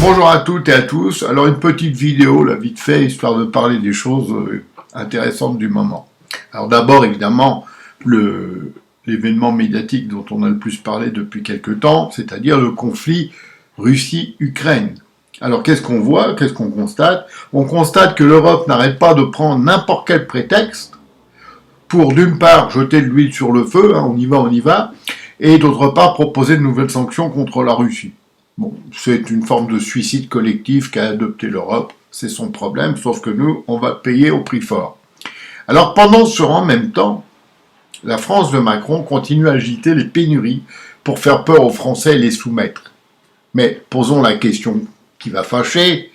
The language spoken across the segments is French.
Bonjour à toutes et à tous. Alors une petite vidéo, là vite fait, histoire de parler des choses intéressantes du moment. Alors d'abord, évidemment, l'événement médiatique dont on a le plus parlé depuis quelque temps, c'est-à-dire le conflit Russie-Ukraine. Alors qu'est-ce qu'on voit, qu'est-ce qu'on constate? On constate que l'Europe n'arrête pas de prendre n'importe quel prétexte pour, d'une part, jeter de l'huile sur le feu, hein, on y va, et d'autre part, proposer de nouvelles sanctions contre la Russie. Bon, c'est une forme de suicide collectif qu'a adopté l'Europe, c'est son problème, sauf que nous, on va payer au prix fort. Alors pendant en même temps, la France de Macron continue à agiter les pénuries pour faire peur aux Français et les soumettre. Mais posons la question qui va fâcher,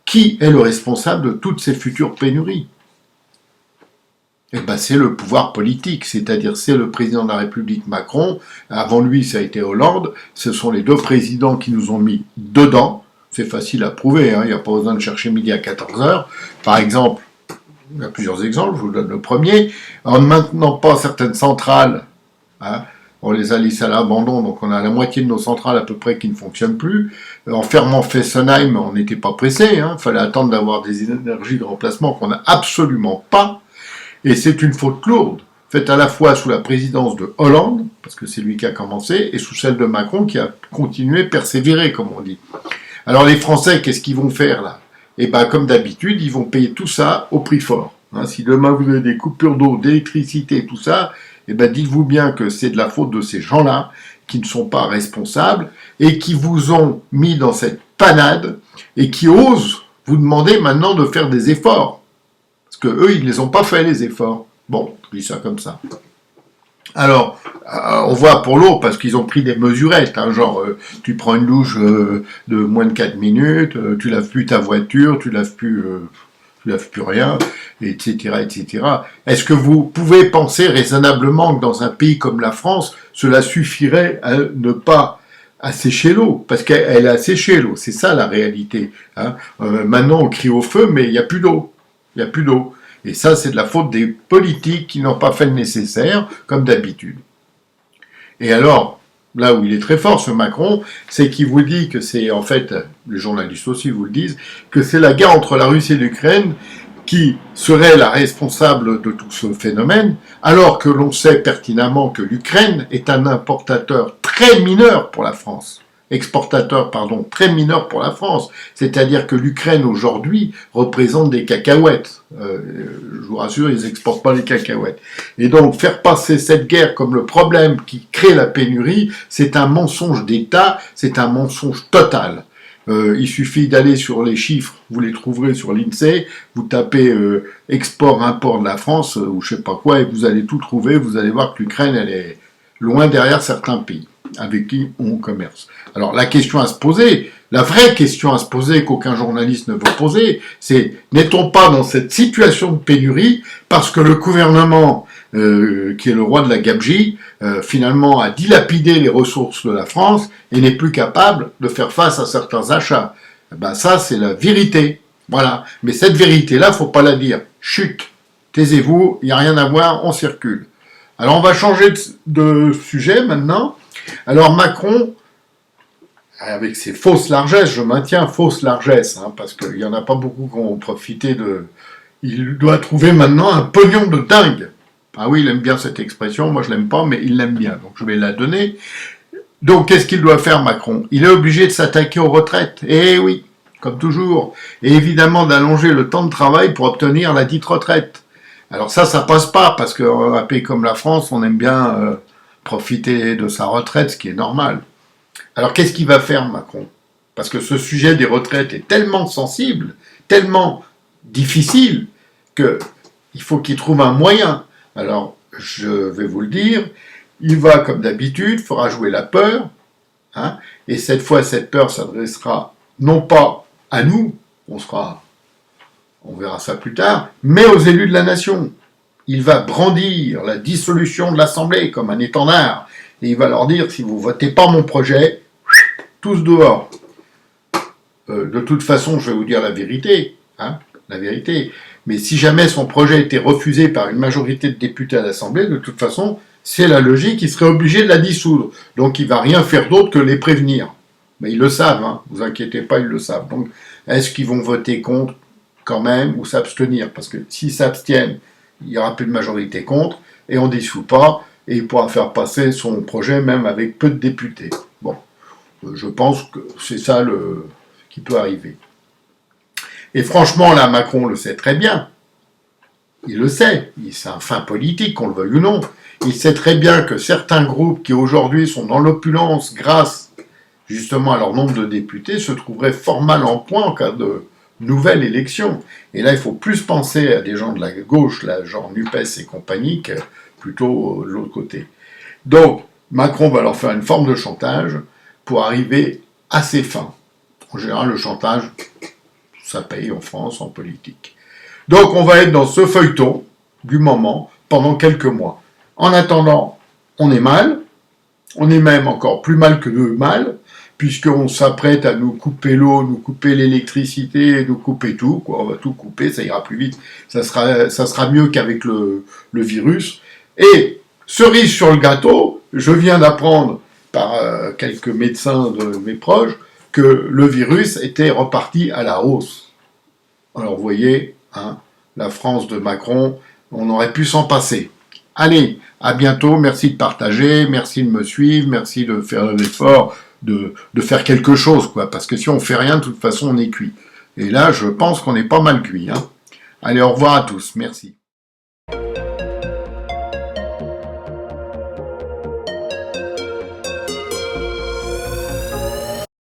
qui est le responsable de toutes ces futures pénuries? Eh ben, c'est le pouvoir politique, c'est-à-dire c'est le président de la République Macron, avant lui ça a été Hollande, ce sont les deux présidents qui nous ont mis dedans, c'est facile à prouver, hein, il n'y a pas besoin de chercher midi à 14h, par exemple, il y a plusieurs exemples, je vous donne le premier, en ne maintenant pas certaines centrales, hein, on les a laissées à l'abandon, donc on a la moitié de nos centrales à peu près qui ne fonctionnent plus, en fermant Fessenheim, on n'était pas pressé, hein, il fallait attendre d'avoir des énergies de remplacement qu'on n'a absolument pas. Et c'est une faute lourde, faite à la fois sous la présidence de Hollande, parce que c'est lui qui a commencé, et sous celle de Macron qui a continué, persévéré, comme on dit. Alors les Français, qu'est-ce qu'ils vont faire là? Eh bien, comme d'habitude, ils vont payer tout ça au prix fort. Hein, si demain vous avez des coupures d'eau, d'électricité, tout ça, eh bien dites-vous bien que c'est de la faute de ces gens-là, qui ne sont pas responsables, et qui vous ont mis dans cette panade, et qui osent vous demander maintenant de faire des efforts. Que eux, ils ne les ont pas fait, les efforts. Bon, je dis ça comme ça. Alors, on voit pour l'eau, parce qu'ils ont pris des mesurettes, hein, genre, tu prends une douche de moins de 4 minutes, tu laves plus ta voiture, tu laves plus rien, etc., etc. Est-ce que vous pouvez penser raisonnablement que dans un pays comme la France, cela suffirait à ne pas assécher l'eau? Parce qu'elle a asséché l'eau, c'est ça la réalité. Hein. Maintenant, on crie au feu, mais il n'y a plus d'eau. Il n'y a plus d'eau. Et ça, c'est de la faute des politiques qui n'ont pas fait le nécessaire, comme d'habitude. Et alors, là où il est très fort, ce Macron, c'est qu'il vous dit que c'est, en fait, les journalistes aussi vous le disent, que c'est la guerre entre la Russie et l'Ukraine qui serait la responsable de tout ce phénomène, alors que l'on sait pertinemment que l'Ukraine est un importateur très mineur pour la France. Exportateur, pardon, très mineur pour la France. C'est-à-dire que l'Ukraine, aujourd'hui, représente des cacahuètes. Je vous rassure, ils n'exportent pas les cacahuètes. Et donc, faire passer cette guerre comme le problème qui crée la pénurie, c'est un mensonge d'État, c'est un mensonge total. Il suffit d'aller sur les chiffres, vous les trouverez sur l'INSEE, vous tapez export-import de la France, ou je sais pas quoi, et vous allez tout trouver, vous allez voir que l'Ukraine, elle est loin derrière certains pays avec qui on commerce. Alors la question à se poser, la vraie question à se poser qu'aucun journaliste ne veut poser, c'est n'est-on pas dans cette situation de pénurie parce que le gouvernement, qui est le roi de la gabegie, finalement a dilapidé les ressources de la France et n'est plus capable de faire face à certains achats. Ben ça c'est la vérité, voilà. Mais cette vérité-là, faut pas la dire. Chut, taisez-vous, il n'y a rien à voir, on circule. Alors on va changer de sujet maintenant. Alors Macron, avec ses fausses largesses, je maintiens fausses largesses, hein, parce qu'il n'y en a pas beaucoup qui ont profité de... Il doit trouver maintenant un pognon de dingue. Ah oui, il aime bien cette expression, moi je l'aime pas, mais il l'aime bien, donc je vais la donner. Donc qu'est-ce qu'il doit faire Macron? Il est obligé de s'attaquer aux retraites, eh oui, comme toujours, et évidemment d'allonger le temps de travail pour obtenir la dite retraite. Alors ça passe pas, parce qu'un pays comme la France, on aime bien... profiter de sa retraite, ce qui est normal. Alors qu'est-ce qu'il va faire Macron? Parce que ce sujet des retraites est tellement sensible, tellement difficile, qu'il faut qu'il trouve un moyen. Alors, je vais vous le dire, il va, comme d'habitude, fera jouer la peur, hein, et cette fois, cette peur s'adressera non pas à nous, on verra ça plus tard, mais aux élus de la nation. Il va brandir la dissolution de l'Assemblée comme un étendard. Et il va leur dire, si vous ne votez pas mon projet, tous dehors. De toute façon, je vais vous dire la vérité. Hein, la vérité. Mais si jamais son projet était refusé par une majorité de députés à l'Assemblée, de toute façon, c'est la logique, il serait obligé de la dissoudre. Donc il ne va rien faire d'autre que les prévenir. Mais ils le savent, hein, vous inquiétez pas, ils le savent. Donc, est-ce qu'ils vont voter contre quand même ou s'abstenir? Parce que s'ils s'abstiennent, il n'y aura plus de majorité contre, et on ne dissout pas, et il pourra faire passer son projet même avec peu de députés. Bon, je pense que c'est ça qui peut arriver. Et franchement, là, Macron le sait très bien. Il le sait, c'est un fin politique, qu'on le veuille ou non. Il sait très bien que certains groupes qui aujourd'hui sont dans l'opulence grâce justement à leur nombre de députés se trouveraient fort mal en point en cas de nouvelle élection. Et là, il faut plus penser à des gens de la gauche, là, genre NUPES et compagnie, que plutôt de l'autre côté. Donc, Macron va leur faire une forme de chantage pour arriver à ses fins. En général, le chantage, ça paye en France, en politique. Donc, on va être dans ce feuilleton du moment pendant quelques mois. En attendant, on est mal, on est même encore plus mal que mal, puisqu'on s'apprête à nous couper l'eau, nous couper l'électricité, nous couper tout, quoi. On va tout couper, ça ira plus vite, ça sera mieux qu'avec le virus. Et, cerise sur le gâteau, je viens d'apprendre par quelques médecins de mes proches que le virus était reparti à la hausse. Alors vous voyez, hein, la France de Macron, on aurait pu s'en passer. Allez, à bientôt, merci de partager, merci de me suivre, merci de faire l'effort de faire quelque chose, quoi, parce que si on fait rien, de toute façon, on est cuit. Et là, je pense qu'on est pas mal cuit. Hein. Allez, au revoir à tous, merci.